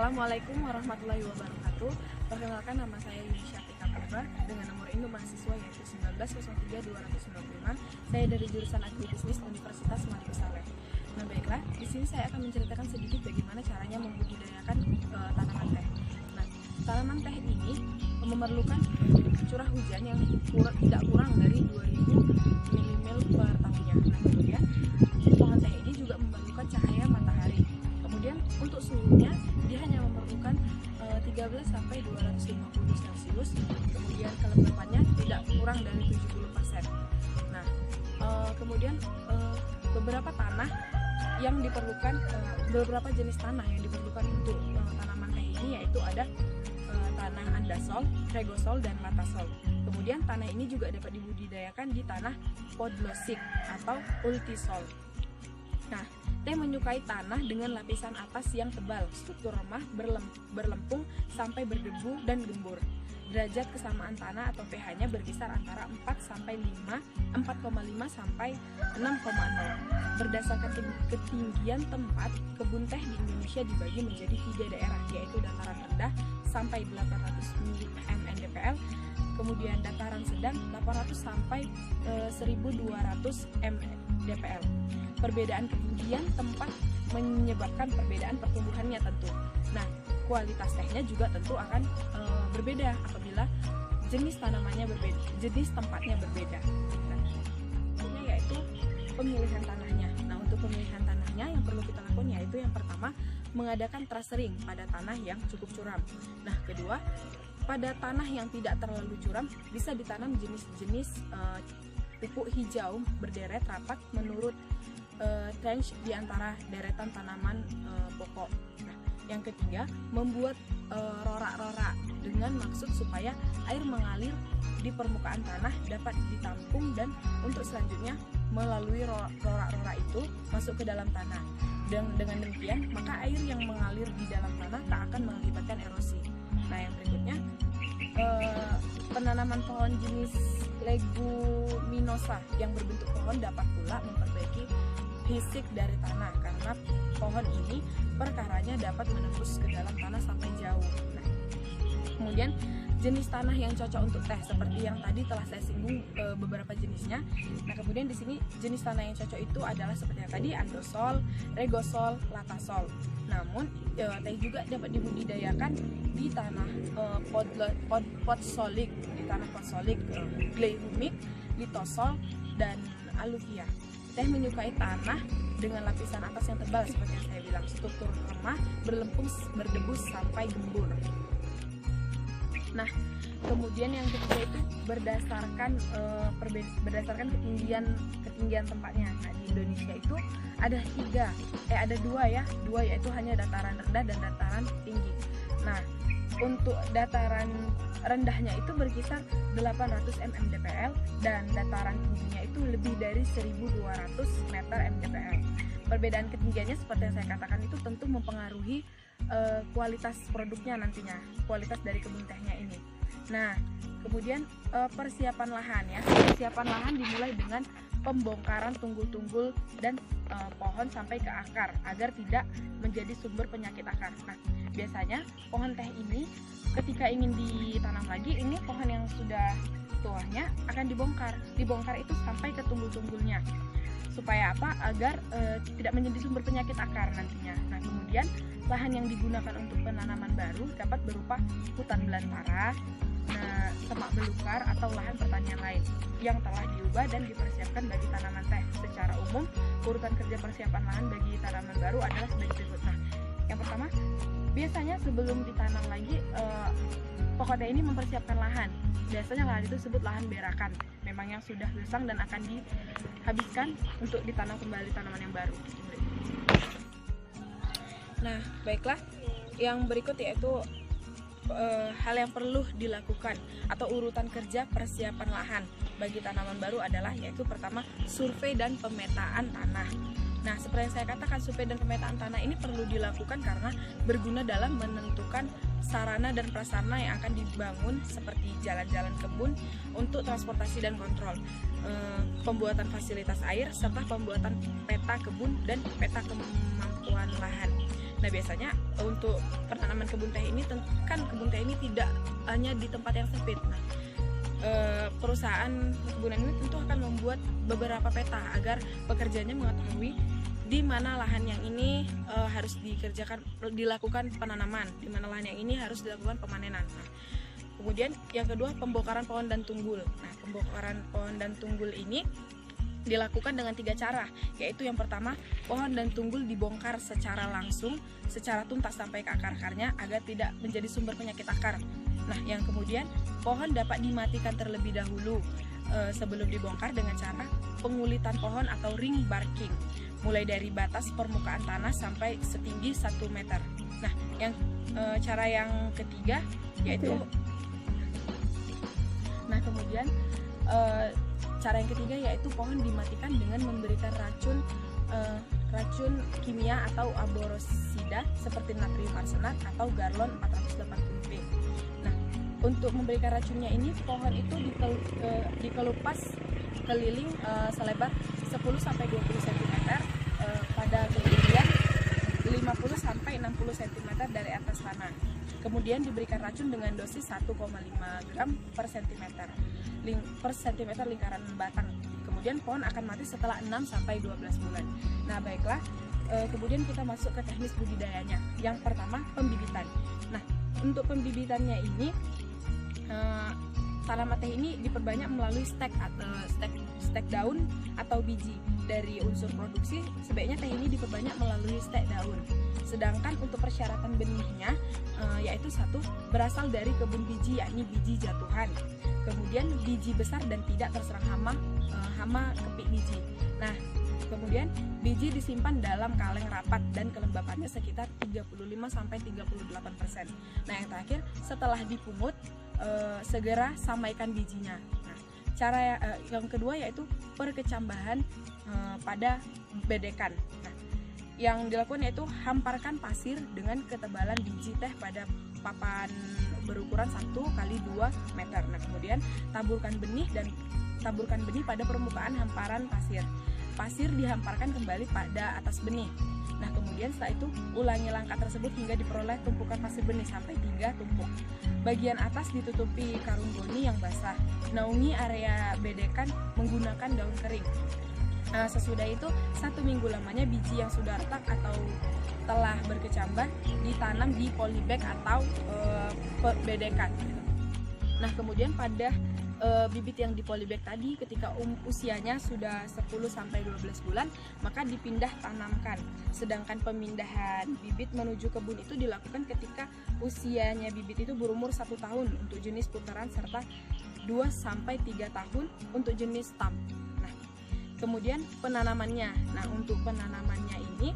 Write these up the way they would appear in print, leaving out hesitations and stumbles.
Assalamualaikum warahmatullahi wabarakatuh. Perkenalkan, nama saya Yuni Syafiqah Purba dengan nomor induk mahasiswa yaitu 1903-295. Saya dari jurusan Agribisnis Universitas Malik Saleh. Nah baiklah, di sini saya akan menceritakan sedikit bagaimana caranya membudidayakan tanaman teh. Nah, tanaman teh ini memerlukan curah hujan yang tidak kurang dari 2000 mm per tahunnya. Nah, kemudian pohon teh ini juga memerlukan cahaya matahari. Kemudian untuk suhunya dia hanya memerlukan 13 sampai 250 Celcius. Kemudian kelembapannya tidak kurang dari 70%. Nah, kemudian beberapa tanah yang diperlukan, beberapa jenis tanah yang diperlukan untuk tanaman teh ini yaitu ada tanah andasol, regosol, dan latasol. Kemudian tanah ini juga dapat dibudidayakan di tanah podlosik atau ultisol. Nah, teh menyukai tanah dengan lapisan atas yang tebal, struktur remah, berlempung sampai berdebu dan gembur. Derajat kesamaan tanah atau pH-nya berkisar antara 4,5 sampai 6,0. Berdasarkan ketinggian tempat, kebun teh di Indonesia dibagi menjadi 3 daerah, yaitu dataran rendah sampai 800 mdpl, kemudian dataran sedang 800 sampai 1200 mdpl. Perbedaan ketinggian tempat menyebabkan perbedaan pertumbuhannya tentu. Nah, kualitas tehnya juga tentu akan berbeda apabila jenis tanamannya berbeda, jenis tempatnya berbeda. Nah, yaitu pemilihan tanahnya. Nah, untuk pemilihan tanahnya yang perlu kita lakukan yaitu yang pertama, mengadakan trasering pada tanah yang cukup curam. Nah, kedua, pada tanah yang tidak terlalu curam bisa ditanam jenis-jenis pupuk hijau berderet rapat menurut trench di antara deretan tanaman pokok. Nah, yang ketiga, membuat rorak-rorak dengan maksud supaya air mengalir di permukaan tanah dapat ditampung dan untuk selanjutnya melalui rorak-rorak itu masuk ke dalam tanah. Dan dengan demikian, maka air yang mengalir di dalam tanah tak akan mengakibatkan erosi. Nah, yang berikutnya, penanaman pohon jenis leguminosa yang berbentuk pohon dapat pula memperbaiki fisik dari tanah karena pohon ini perkaranya dapat menembus ke dalam tanah sampai jauh. Nah, kemudian jenis tanah yang cocok untuk teh seperti yang tadi telah saya singgung beberapa jenisnya. Nah, kemudian di sini jenis tanah yang cocok itu adalah seperti yang tadi andosol, regosol, latasol. Namun teh juga dapat dibudidayakan di tanah podsolik, clay humid, litosol, dan aluvia. Teh menyukai tanah dengan lapisan atas yang tebal seperti yang saya bilang, struktur remah, berlempung, berdebu sampai gembur. Nah, kemudian yang ketiga itu berdasarkan ketinggian tempatnya. Nah, di Indonesia itu ada dua yaitu hanya dataran rendah dan dataran tinggi. Nah, untuk dataran rendahnya itu berkisar 800 mdpl dan dataran tingginya itu lebih dari 1200 meter mdpl. Perbedaan ketinggiannya seperti yang saya katakan itu tentu mempengaruhi kualitas produknya nantinya, kualitas dari kebun tehnya ini. Nah, kemudian persiapan lahan ya. Persiapan lahan dimulai dengan pembongkaran tunggul-tunggul dan pohon sampai ke akar agar tidak menjadi sumber penyakit akar. Nah, biasanya pohon teh ini ketika ingin ditanam lagi, ini pohon yang sudah tuanya akan dibongkar. Dibongkar itu sampai ke tunggul-tunggulnya. Supaya apa? Agar tidak menjadi sumber penyakit akar nantinya. Nah, kemudian lahan yang digunakan untuk penanaman baru dapat berupa hutan belantara, semak belukar atau lahan pertanian lain yang telah diubah dan dipersiapkan bagi tanaman teh. Secara umum, urutan kerja persiapan lahan bagi tanaman baru adalah sebagai berikut. Nah, yang pertama, biasanya sebelum ditanam lagi, pokok teh ini mempersiapkan lahan. Biasanya lahan itu disebut lahan berakan, memang yang sudah gersang dan akan dihabiskan untuk ditanam kembali tanaman yang baru. Nah, baiklah, yang berikut yaitu hal yang perlu dilakukan atau urutan kerja persiapan lahan bagi tanaman baru adalah yaitu pertama, survei dan pemetaan tanah. Nah, seperti yang saya katakan, survei dan pemetaan tanah ini perlu dilakukan karena berguna dalam menentukan sarana dan prasarana yang akan dibangun seperti jalan-jalan kebun untuk transportasi dan kontrol, pembuatan fasilitas air, serta pembuatan peta kebun dan peta kemampuan lahan. Nah, biasanya untuk penanaman kebun teh ini kan kebun teh ini tidak hanya di tempat yang sempit. Nah, perusahaan perkebunan ini tentu akan membuat beberapa peta agar pekerjanya mengetahui di mana lahan yang ini harus dilakukan penanaman, di mana lahan yang ini harus dilakukan pemanenan. Nah, kemudian yang kedua, pembongkaran pohon dan tunggul. Nah, pembongkaran pohon dan tunggul ini dilakukan dengan 3 cara, yaitu yang pertama, pohon dan tunggul dibongkar secara langsung, secara tuntas sampai ke akar-akarnya agar tidak menjadi sumber penyakit akar. Nah, yang kemudian, pohon dapat dimatikan terlebih dahulu sebelum dibongkar dengan cara pengulitan pohon atau ring barking, mulai dari batas permukaan tanah sampai setinggi 1 meter. Nah, yang cara yang ketiga yaitu cara yang ketiga yaitu pohon dimatikan dengan memberikan racun kimia atau aborosida seperti natrium arsenat atau Garlon 480P. Nah, untuk memberikan racunnya ini, pohon itu dikelupas keliling selebar 10-20 cm pada ketinggian 50-60 cm dari atas tanah. Kemudian diberikan racun dengan dosis 1,5 gram per cm lingkaran batang. Kemudian pohon akan mati setelah 6-12 bulan. Nah, baiklah, kemudian kita masuk ke teknis budidayanya. Yang pertama, pembibitan. Nah, untuk pembibitannya ini tanaman teh ini diperbanyak melalui stek daun atau biji. Dari unsur produksi, sebaiknya teh ini diperbanyak melalui stek daun. Sedangkan untuk persyaratan benihnya, yaitu 1, berasal dari kebun biji, yakni biji jatuhan. Kemudian biji besar dan tidak terserang hama kepik biji. Nah, kemudian biji disimpan dalam kaleng rapat dan kelembapannya sekitar 35-38%. Nah, yang terakhir, setelah dipungut, segera samaikan bijinya. Nah, cara yang kedua yaitu perkecambahan pada bedekan. Nah, yang dilakukan yaitu hamparkan pasir dengan ketebalan biji teh pada papan berukuran 1x2 meter. Nah, kemudian taburkan benih pada permukaan hamparan pasir. Pasir dihamparkan kembali pada atas benih. Nah, kemudian setelah itu ulangi langkah tersebut hingga diperoleh tumpukan pasir benih sampai 3 tumpuk. Bagian atas ditutupi karung goni yang basah. Naungi area bedekan menggunakan daun kering. Nah, sesudah itu 1 minggu lamanya biji yang sudah retak atau telah berkecambah ditanam di polybag atau bedekan. Nah, kemudian pada bibit yang di polybag tadi ketika usianya sudah 10-12 bulan maka dipindah tanamkan. Sedangkan pemindahan bibit menuju kebun itu dilakukan ketika usianya bibit itu berumur 1 tahun untuk jenis putaran serta 2-3 tahun untuk jenis stam. Nah, kemudian penanamannya. Nah, untuk penanamannya ini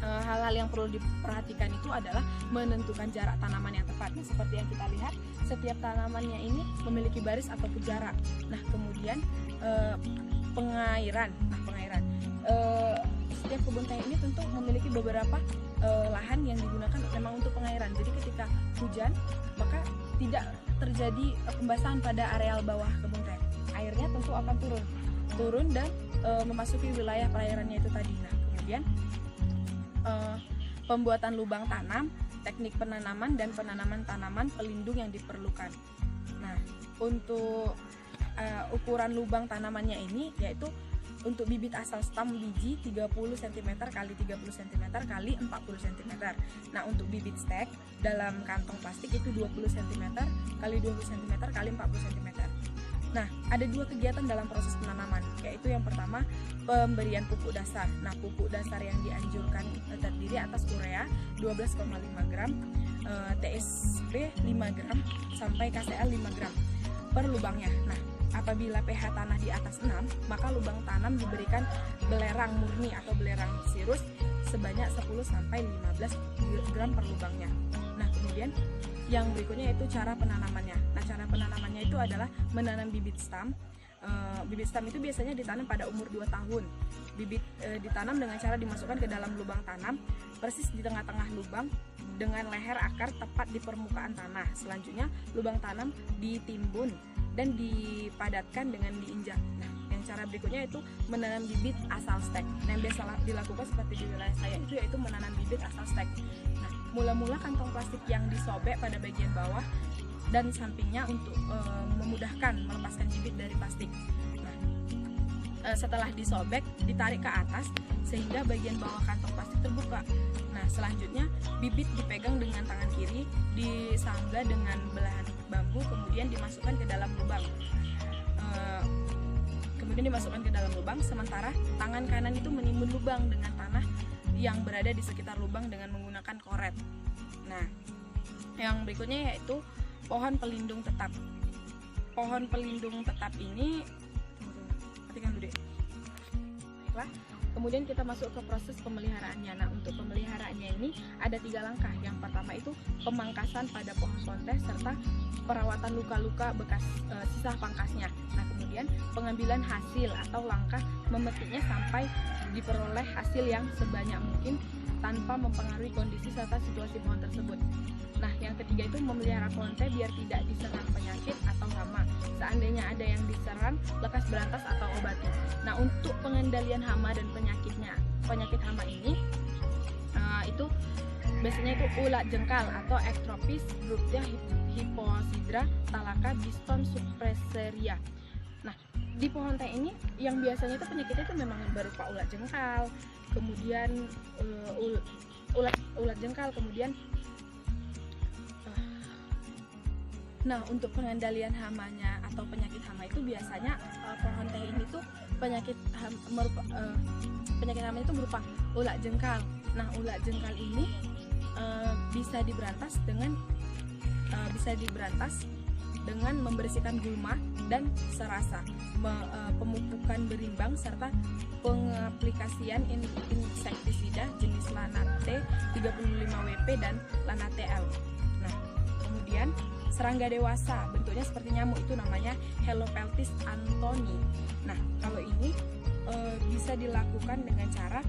hal-hal yang perlu diperhatikan itu adalah menentukan jarak tanaman yang tepat. Nah, seperti yang kita lihat, setiap tanamannya ini memiliki baris ataupun jarak. Nah, kemudian pengairan. Setiap kebun teh ini tentu memiliki beberapa lahan yang digunakan memang untuk pengairan. Jadi ketika hujan, maka tidak terjadi pembasahan pada areal bawah kebun teh. Airnya tentu akan turun dan memasuki wilayah perairannya itu tadi. Nah, kemudian pembuatan lubang tanam, teknik penanaman dan penanaman tanaman pelindung yang diperlukan. Nah, untuk ukuran lubang tanamannya ini yaitu untuk bibit asal stam biji 30 cm x 30 cm x 40 cm. Nah, untuk bibit stek dalam kantong plastik itu 20 cm x 20 cm x 40 cm. Nah, ada 2 kegiatan dalam proses penanaman, yaitu yang pertama pemberian pupuk dasar. Nah, pupuk dasar yang dianjurkan terdiri atas urea 12,5 gram, TSP 5 gram, sampai KCl 5 gram per lubangnya. Nah, apabila pH tanah di atas 6, maka lubang tanam diberikan belerang murni atau belerang sirus sebanyak 10-15 gram per lubangnya. Nah, kemudian yang berikutnya yaitu cara penanamannya. Nah, cara penanamannya itu adalah menanam bibit stam. Bibit stam itu biasanya ditanam pada umur 2 tahun. Bibit ditanam dengan cara dimasukkan ke dalam lubang tanam, persis di tengah-tengah lubang dengan leher akar tepat di permukaan tanah. Selanjutnya, lubang tanam ditimbun dan dipadatkan dengan diinjak. Nah, yang yang cara berikutnya yaitu menanam bibit asal stek. Nah, yang biasa dilakukan seperti di wilayah saya itu yaitu menanam bibit asal stek. Nah, mula-mula kantong plastik yang disobek pada bagian bawah dan sampingnya untuk memudahkan melepaskan bibit dari plastik. Nah, setelah disobek, ditarik ke atas sehingga bagian bawah kantong plastik terbuka. Nah, selanjutnya bibit dipegang dengan tangan kiri, disangga dengan belahan bambu, kemudian dimasukkan ke dalam lubang. Sementara tangan kanan itu menimbun lubang dengan tanah yang berada di sekitar lubang dengan menggunakan koret. Nah, yang berikutnya yaitu pohon pelindung tetap. Pohon pelindung tetap ini, perhatikan dulu deh. Baiklah, kemudian kita masuk ke proses pemeliharaannya. Nah, untuk pemeliharaannya ini ada 3 langkah. Yang pertama itu pemangkasan pada pohon teh serta perawatan luka-luka bekas sisa pangkasnya. Nah, kemudian pengambilan hasil atau langkah memetiknya sampai diperoleh hasil yang sebanyak mungkin tanpa mempengaruhi kondisi serta situasi pohon tersebut. Nah, yang ketiga itu memelihara pohon teh biar tidak diserang penyakit atau hama. Seandainya ada yang diserang, lekas berantas atau obati. Nah, untuk pengendalian hama dan penyakit hama ini itu biasanya itu ulat jengkal atau Ectropis Brutia Hipposidra Thalaka Biston Suppresseria. Nah, di pohon teh ini yang biasanya itu penyakitnya itu memang berupa ulat jengkal, kemudian ulat jengkal, kemudian nah, untuk pengendalian hamanya atau penyakit hama itu biasanya pohon teh ini tuh penyakit hama itu berupa ulat jengkal. Nah, ulat jengkal ini bisa diberantas dengan membersihkan gulma dan serasa, pemupukan berimbang serta pengaplikasian insektisida jenis Lanate 35WP dan Lanate L. Nah, kemudian serangga dewasa bentuknya seperti nyamuk itu namanya Helopeltis anthoni. Nah, kalau ini bisa dilakukan dengan cara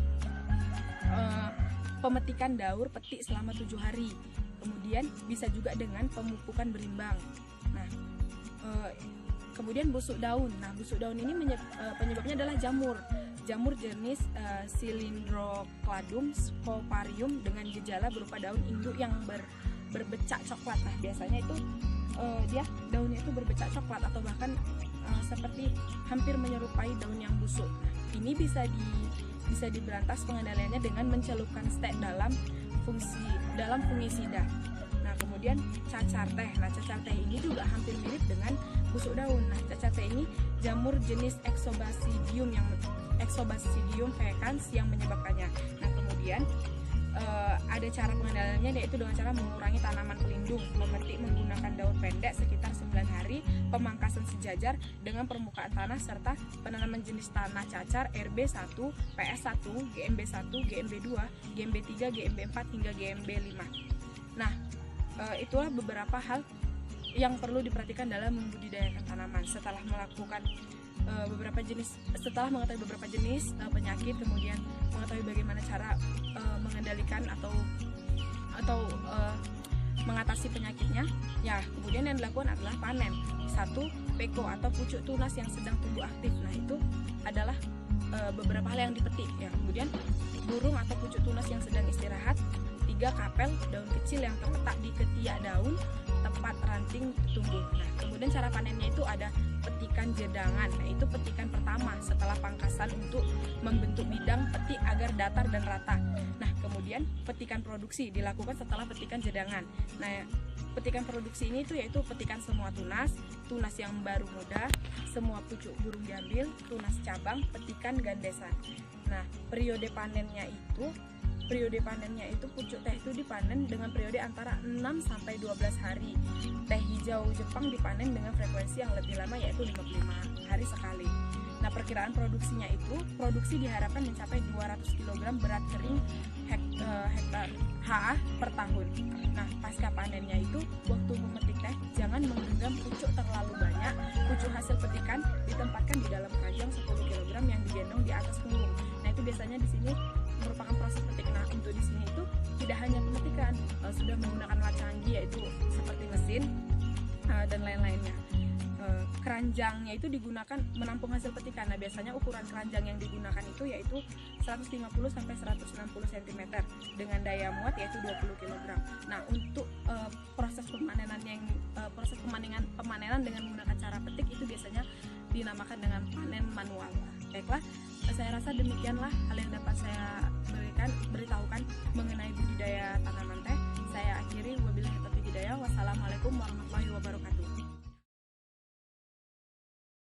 pemetikan daur petik selama 7 hari. Kemudian bisa juga dengan pemupukan berimbang. Nah, kemudian busuk daun. Nah, busuk daun ini penyebabnya adalah jamur jenis Cylindrocladum scoparium dengan gejala berupa daun induk yang berbecak coklat. Nah, biasanya itu dia daunnya itu berbecak coklat atau bahkan seperti hampir menyerupai daun yang busuk. Nah, ini bisa diberantas pengendaliannya dengan mencelupkan stek dalam fungisida. Nah, kemudian cacar teh. Nah, cacar teh ini juga hampir mirip dengan busuk daun. Nah, cacar teh ini jamur jenis Exobasidium vacans yang menyebabkannya. Nah, kemudian ada cara pengendaliannya yaitu dengan cara mengurangi tanaman pelindung, memetik menggunakan daun pendek sekitar 9 hari, pemangkasan sejajar dengan permukaan tanah serta penanaman jenis tanah cacar RB1, PS1, GMB1, GMB2, GMB3, GMB4 hingga GMB5. Nah, itulah beberapa hal yang perlu diperhatikan dalam membudidayakan tanaman. Setelah mengetahui beberapa jenis penyakit, kemudian mengetahui bagaimana cara mengendalikan atau mengatasi penyakitnya, ya kemudian yang dilakukan adalah panen. 1. Peko atau pucuk tunas yang sedang tumbuh aktif. Nah, itu adalah beberapa hal yang dipetik ya. Kemudian burung atau pucuk tunas yang sedang istirahat. 3. Kapel, daun kecil yang terletak di ketiak daun tempat ranting tumbuh. Nah, kemudian cara panennya itu ada petikan jedangan. Nah, itu petikan pertama setelah pangkasan untuk membentuk bidang petik agar datar dan rata. Nah, kemudian petikan produksi dilakukan setelah petikan jedangan. Nah, petikan produksi ini itu yaitu petikan semua tunas yang baru muda, semua pucuk burung diambil, tunas cabang, petikan gandesan. Nah, periode panennya itu pucuk teh itu dipanen dengan periode antara 6 sampai 12 hari. Teh hijau Jepang dipanen dengan frekuensi yang lebih lama yaitu 55 hari sekali. Nah, perkiraan produksinya itu diharapkan mencapai 200 kg berat kering hektar HA per tahun. Nah, pasca panennya itu waktu memetik teh jangan menggenggam pucuk terlalu banyak. Pucuk hasil petikan ditempatkan di dalam keranjang 10 kg yang digendong di atas punggung. Nah, itu biasanya di sini merupakan proses petik. Nah, untuk di sini itu tidak hanya pemetikan, sudah menggunakan alat canggih yaitu seperti mesin dan lain-lainnya. keranjangnya itu digunakan menampung hasil petikan. Nah, biasanya ukuran keranjang yang digunakan itu yaitu 150 sampai 160 cm dengan daya muat yaitu 20 kg. Nah, untuk proses pemanenan dengan menggunakan cara petik itu biasanya dinamakan dengan panen manual. Baiklah, saya rasa demikianlah hal yang dapat saya beritahukan mengenai budidaya tanaman teh. Saya akhiri, wabillahi taufiq hidayah. Wassalamualaikum warahmatullahi wabarakatuh.